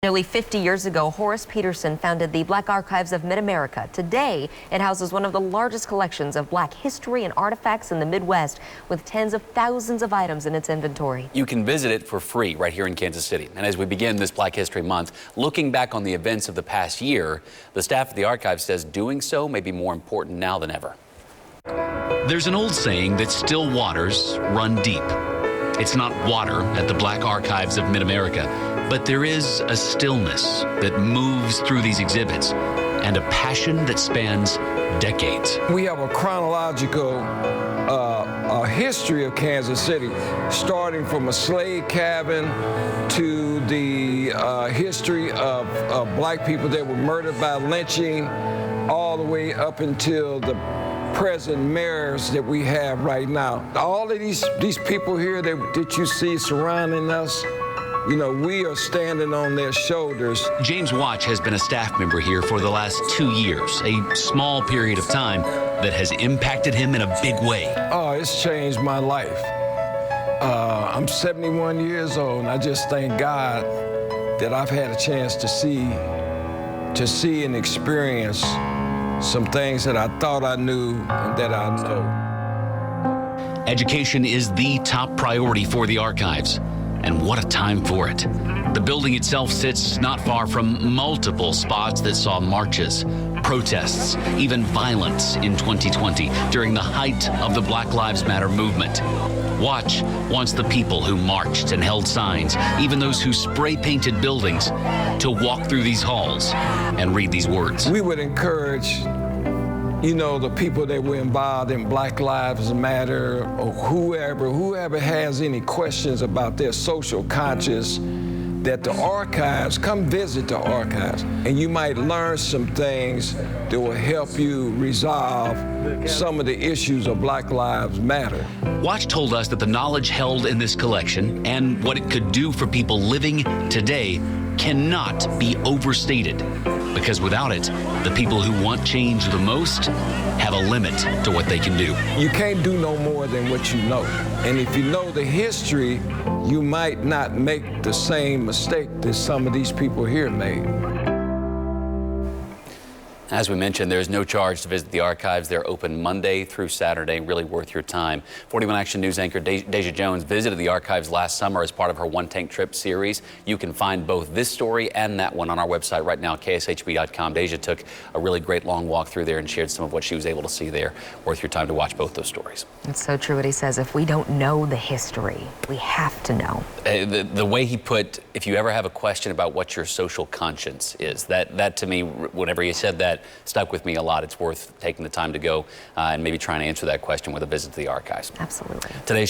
Nearly 50 years ago, Horace Peterson founded the Black Archives of Mid-America. Today, it houses one of the largest collections of Black history and artifacts in the Midwest, with tens of thousands of items in its inventory. You can visit it for free right here in Kansas City. And as we begin this Black History Month, looking back on the events of the past year, the staff at the archive says doing so may be more important now than ever. There's an old saying that still waters run deep. It's not water at the Black Archives of Mid-America, but there is a stillness that moves through these exhibits and a passion that spans decades. We have a chronological history of Kansas City, starting from a slave cabin to the history of Black people that were murdered by lynching, all the way up until the present mayors that we have right now. All of these people here that you see surrounding us, you know, we are standing on their shoulders. James Watch has been a staff member here for the last 2 years, a small period of time that has impacted him in a big way. Oh, it's changed my life. I'm 71 years old, and I just thank God that I've had a chance to see and experience some things that I thought I knew and that I know. Education is the top priority for the archives, and what a time for it. The building itself sits not far from multiple spots that saw marches, protests, even violence in 2020 during the height of the Black Lives Matter movement. Watch wants the people who marched and held signs, even those who spray-painted buildings, to walk through these halls and read these words. We would encourage, you know, the people that were involved in Black Lives Matter, or whoever has any questions about their social conscience, that the archives, come visit the archives, and you might learn some things that will help you resolve some of the issues of Black Lives Matter. Watch told us that the knowledge held in this collection and what it could do for people living today cannot be overstated, because without it, the people who want change the most have a limit to what they can do. You can't do no more than what you know. And if you know the history, you might not make the same mistake that some of these people here made. As we mentioned, there's no charge to visit the archives. They're open Monday through Saturday, really worth your time. 41 Action News anchor Deja Jones visited the archives last summer as part of her One Tank Trip series. You can find both this story and that one on our website right now, kshb.com. Deja took a really great long walk through there and shared some of what she was able to see there. Worth your time to watch both those stories. It's so true what he says. If we don't know the history, we have to know. The way he put, if you ever have a question about what your social conscience is, that to me, whenever he said that, stuck with me a lot. It's worth taking the time to go and maybe trying to answer that question with a visit to the archives. Absolutely. Today's